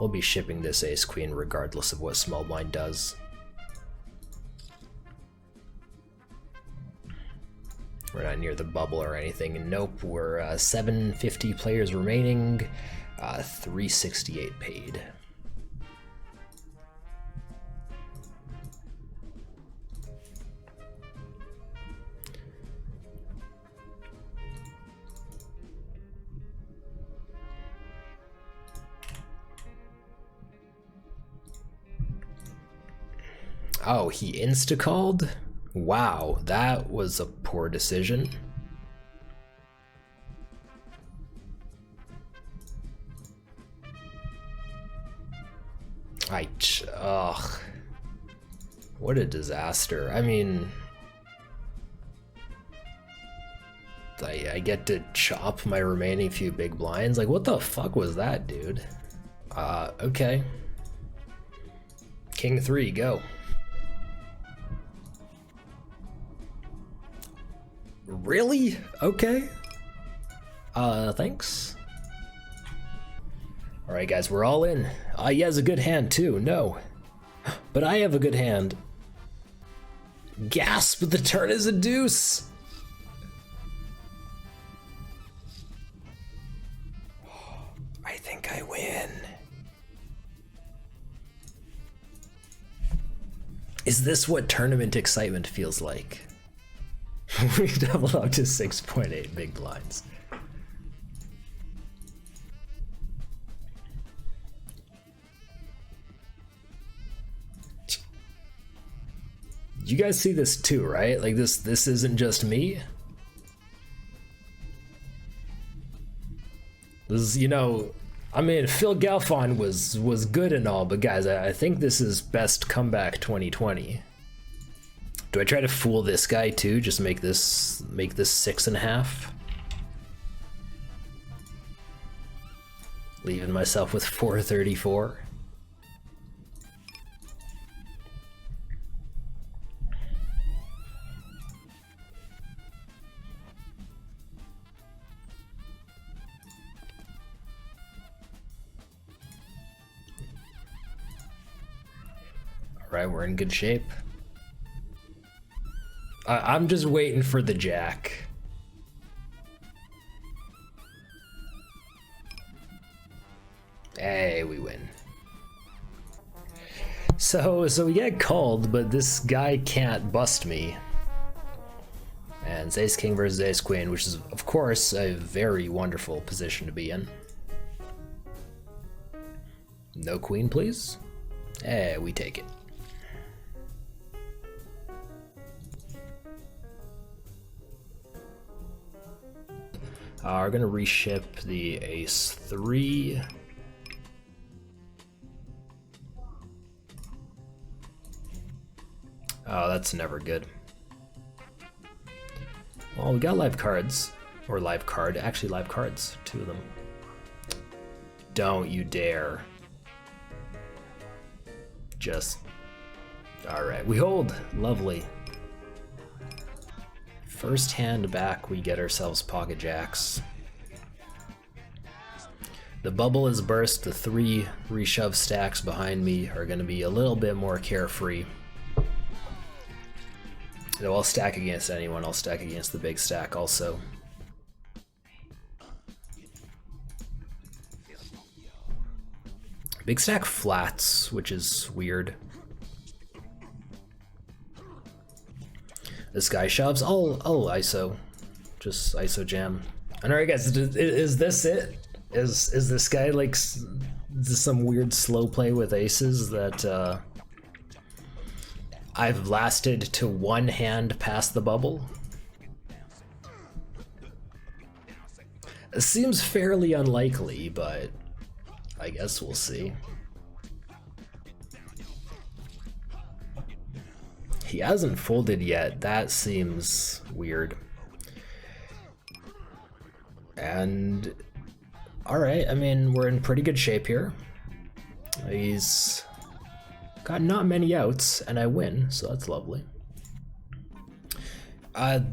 We'll be shipping this ace-queen regardless of what small blind does. We're not near the bubble or anything. Nope, we're 750 players remaining, 368 paid. Oh, he insta-called? Wow, that was a poor decision. Ugh. What a disaster. I mean, I get to chop my remaining few big blinds. Like, what the fuck was that, dude? Okay. King 3, go. Really? Okay. Thanks. Alright guys, we're all in. He has a good hand too, no. But I have a good hand. Gasp, the turn is a deuce! I think I win. Is this what tournament excitement feels like? We doubled up to 6.8 big blinds. You guys see this too, right? Like this isn't just me. This is, you know, I mean, Phil Galfond was good and all, but guys, I think this is best comeback 2020. Do I try to fool this guy too? Just make this 6.5. Leaving myself with 434. All right, we're in good shape. I'm just waiting for the jack. Hey, we win. So we get called, but this guy can't bust me. And it's ace king versus ace queen, which is of course a very wonderful position to be in. No queen, please. Hey, we take it. We're gonna reship the ace 3. Oh, that's never good. Well, we got live cards, or live card, actually live cards, 2 of them. Don't you dare. Just, all right, we hold, lovely. First hand back, we get ourselves pocket jacks. The bubble is burst, the 3 reshove stacks behind me are gonna be a little bit more carefree. So I'll stack against anyone, I'll stack against the big stack also. Big stack flats, which is weird. This guy shoves. I'll ISO, just ISO jam. And alright guys, is this it? Is this guy like some weird slow play with aces that I've lasted to 1 hand past the bubble? It seems fairly unlikely, but I guess we'll see. He hasn't folded yet. That seems weird. And all right, I mean, we're in pretty good shape here. He's got not many outs and I win, so that's lovely.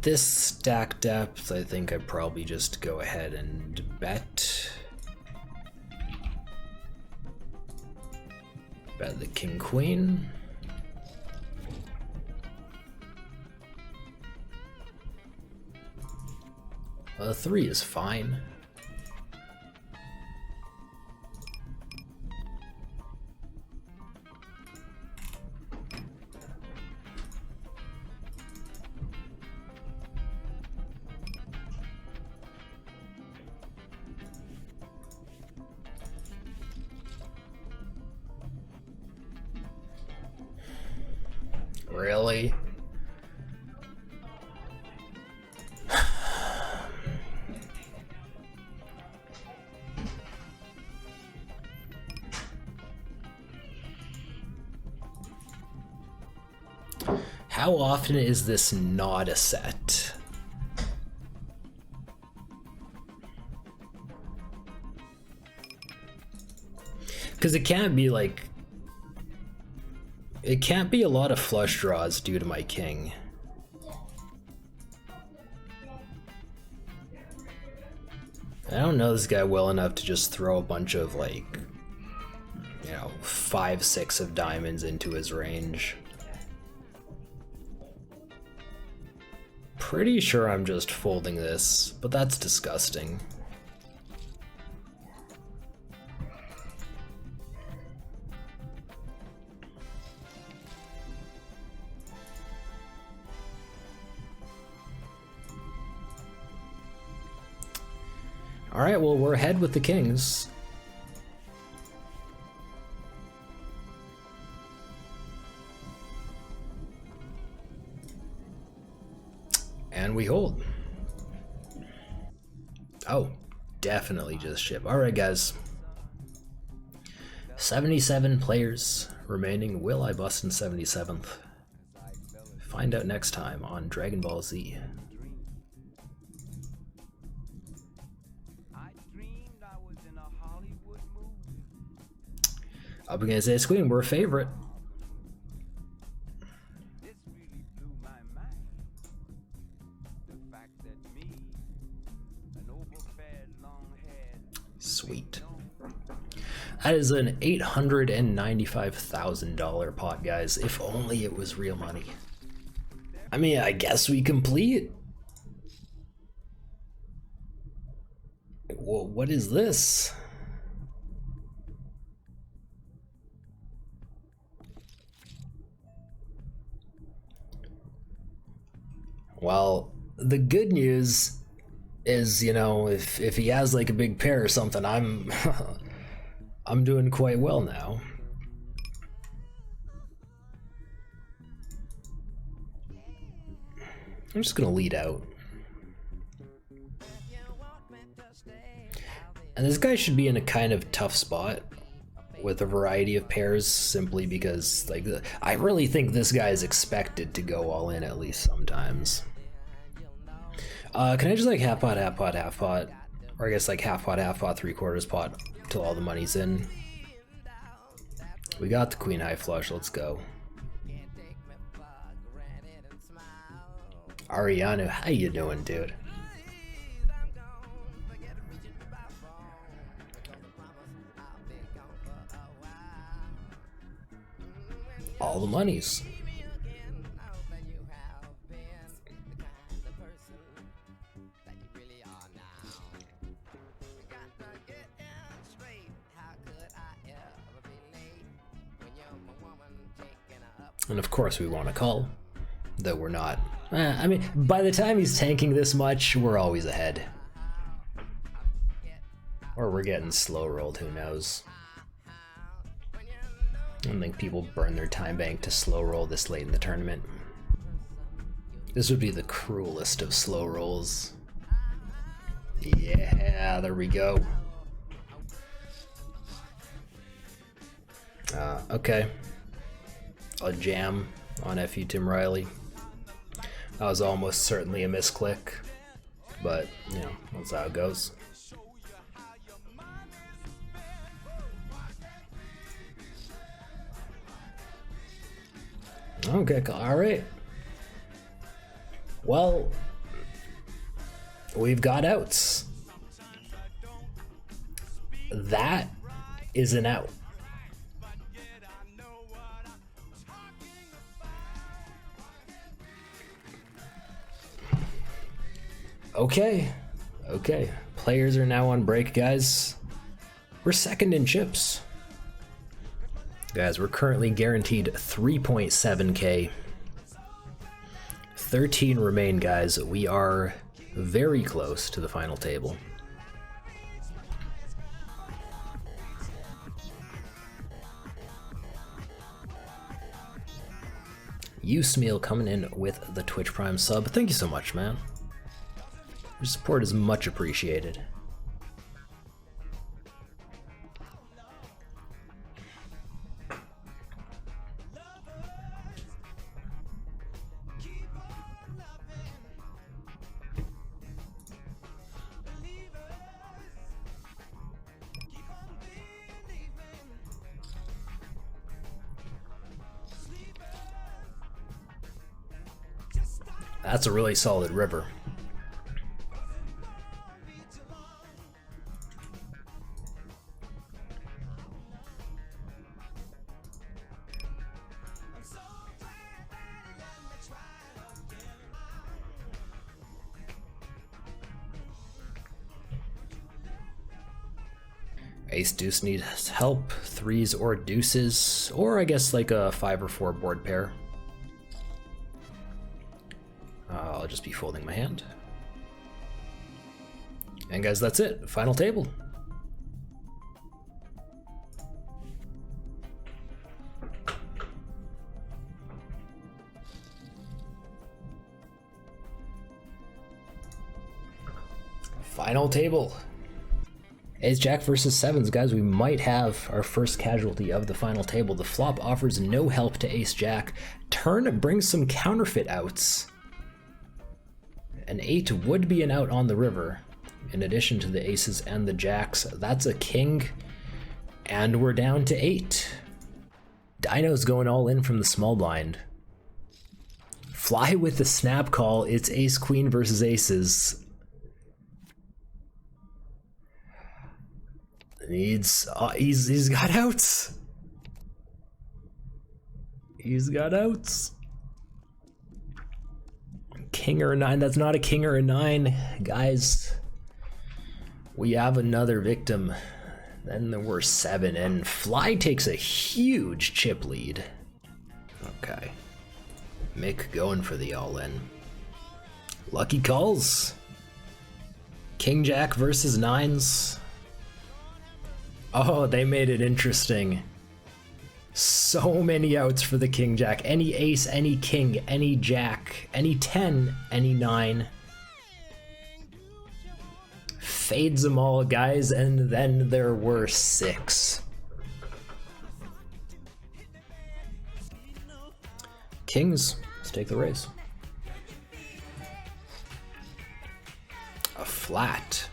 This stack depth, I think I'd probably just go ahead and bet. Bet the king queen. The 3 is fine. Really? How often is this not a set? Because it can't be like... It can't be a lot of flush draws due to my king. I don't know this guy well enough to just throw a bunch of, like, you know, 5, 6 of diamonds into his range. Pretty sure I'm just folding this, but that's disgusting. All right, well, we're ahead with the kings. And we hold. Oh, definitely just ship. All right, guys. 77 players remaining. Will I bust in 77th? Find out next time on Dragon Ball Z. Up against Ace Queen, we're a favorite. Sweet. That is an $895,000 pot, guys. If only it was real money. I mean, I guess we complete. Whoa, what is this? Well, the good news is, you know, if he has like a big pair or something, I'm I'm doing quite well now. I'm just gonna lead out. And this guy should be in a kind of tough spot with a variety of pairs, simply because, like, I really think this guy is expected to go all in at least sometimes. Can I just like half pot, half pot, half pot? Or I guess like half pot, 3/4 pot till all the money's in. We got the queen high flush, let's go. Ariano, how you doing, dude? All the monies. And of course we want to call, though we're not. I mean, by the time he's tanking this much, we're always ahead. Or we're getting slow rolled, who knows. I don't think people burn their time bank to slow roll this late in the tournament. This would be the cruelest of slow rolls. Yeah, there we go. Okay. A jam on FU Tim Riley. That was almost certainly a misclick, but, you know, that's how it goes. Okay, all right. Well, we've got outs. That is an out. Okay. Okay. Players are now on break, guys. We're second in chips. Guys, we're currently guaranteed 3.7k. 13 remain, guys. We are very close to the final table. Usmeal coming in with the Twitch Prime sub. Thank you so much, man. Your support is much appreciated. That's a really solid river. Ace deuce needs help, threes or deuces, or I guess like a 5 or 4 board pair. I'll just be folding my hand. And guys, that's it. Final table. Final table. Ace Jack versus sevens, guys. We might have our first casualty of the final table. The flop offers no help to Ace Jack. Turn brings some counterfeit outs. An 8 would be an out on the river, in addition to the aces and the jacks. That's a king, and we're down to 8. Dino's going all in from the small blind. Fly with the snap call. It's ace queen versus aces. He's got outs. He's got outs. King or a 9. That's not a king or a 9, guys. We have another victim. Then there were 7, and Fly takes a huge chip lead. Okay. Mick going for the all-in. Lucky calls. King Jack versus 9s. Oh, they made it interesting. So many outs for the King Jack. Any ace, any king, any jack, any 10, any 9. Fades them all, guys, and then there were 6. Kings, let's take the raise. A flat.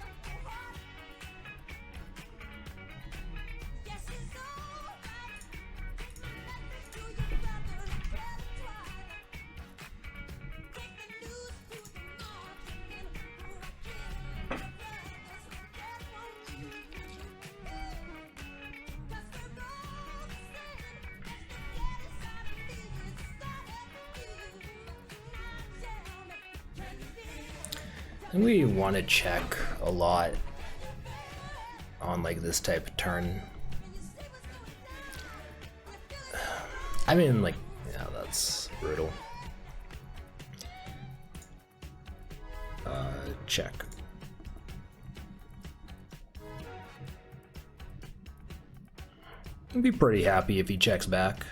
And we want to check a lot on like this type of turn. I mean, like, yeah, that's brutal. Check. I'd be pretty happy if he checks back.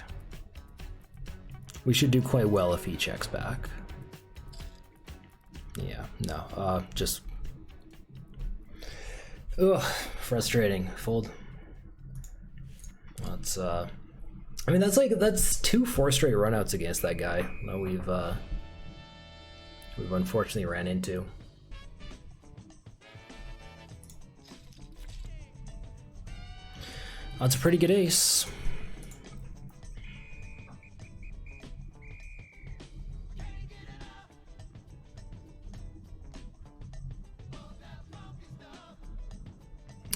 We should do quite well if he checks back. Yeah, no, just... Ugh, frustrating. Fold. That's, I mean, that's 2 4 straight runouts against that guy that we've unfortunately ran into. That's a pretty good ace.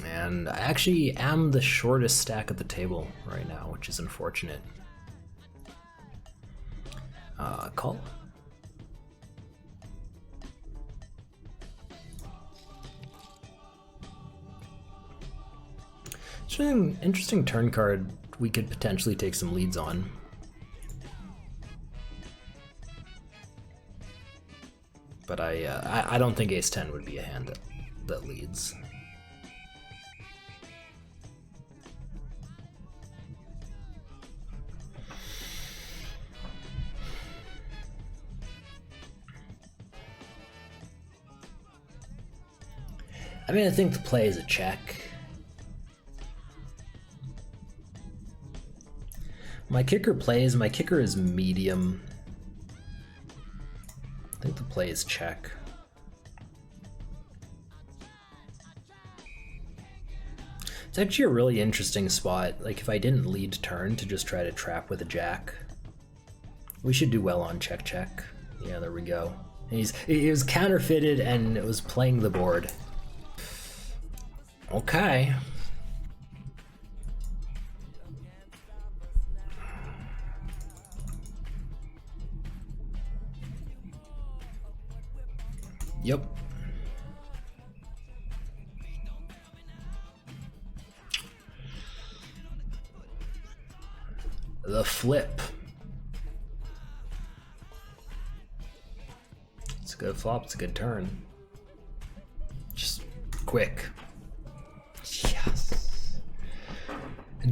And I actually am the shortest stack at the table right now, which is unfortunate. Call. Interesting turn card we could potentially take some leads on. But I don't think ace-10 would be a hand that leads. I mean, I think the play is a check. My kicker plays, my kicker is medium. I think the play is check. It's actually a really interesting spot. Like if I didn't lead turn to just try to trap with a jack. We should do well on check check. Yeah, there we go. He was counterfeited and it was playing the board. Okay. Yep. The flip. It's a good flop, it's a good turn. Just quick. Yes.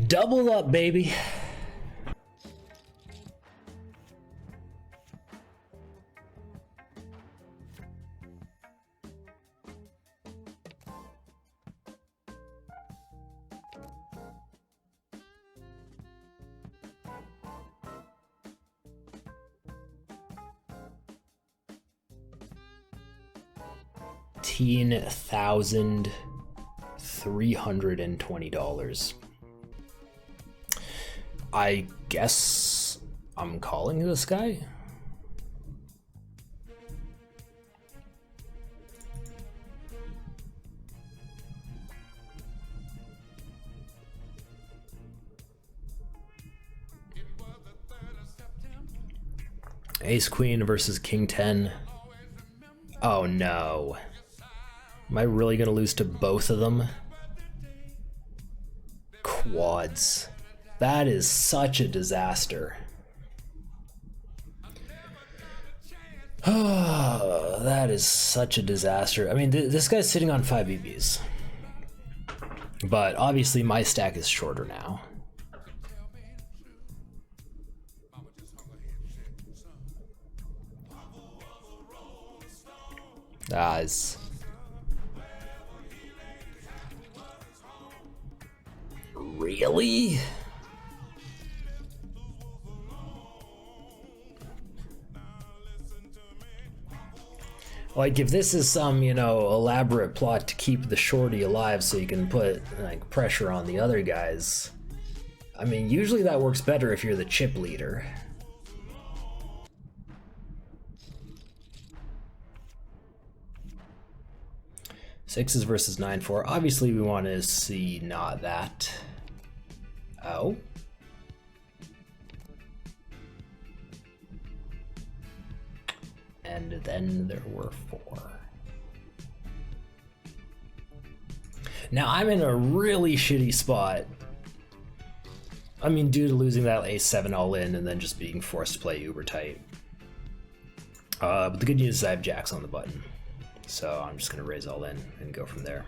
Double up, baby. $18,320. I guess I'm calling this guy. Ace Queen versus King 10. Oh no. Am I really gonna lose to both of them? Quads. That is such a disaster. Oh, that is such a disaster. I mean, this guy's sitting on 5 BBs. But obviously my stack is shorter now. Really? Like, if this is some, you know, elaborate plot to keep the shorty alive so you can put, like, pressure on the other guys, I mean, usually that works better if you're the chip leader. Sixes versus 9-4. Obviously, we want to see not that. Oh. And then there were 4. Now I'm in a really shitty spot. I mean, due to losing that ace-7 all in and then just being forced to play uber tight. But the good news is I have jacks on the button. So I'm just gonna raise all in and go from there.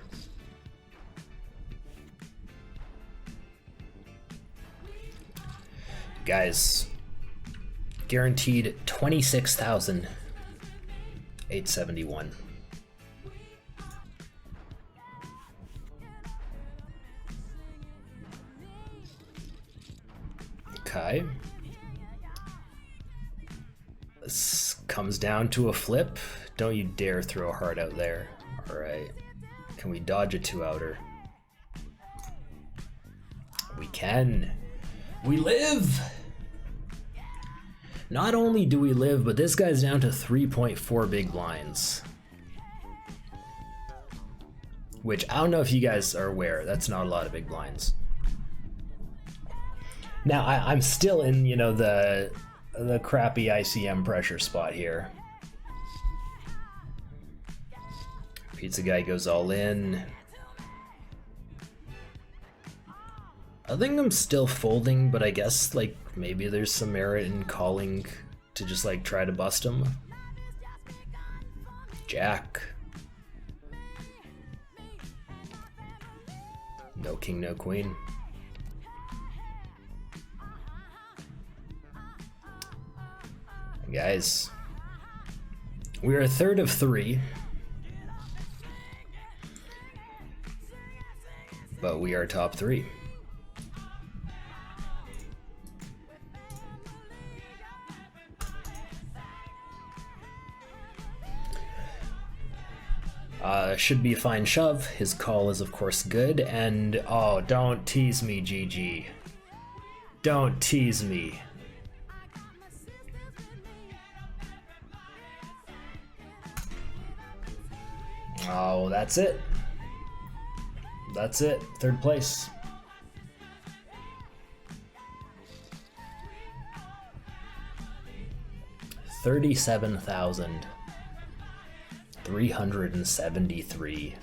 Guys, guaranteed 26,871. Okay. This comes down to a flip. Don't you dare throw a heart out there. Alright. Can we dodge a 2-outer? We can. We live! Not only do we live, but this guy's down to 3.4 big blinds. Which, I don't know if you guys are aware, that's not a lot of big blinds. Now, I'm still in, you know, the crappy ICM pressure spot here. Pizza guy goes all in. I think I'm still folding, but I guess like maybe there's some merit in calling to just like try to bust him. Jack. No king, no queen. Guys, we are a third of 3, but we are top 3. Should be a fine shove. His call is of course good, and oh, don't tease me, GG. Don't tease me. Oh, that's it. That's it. 3rd place. $37,373.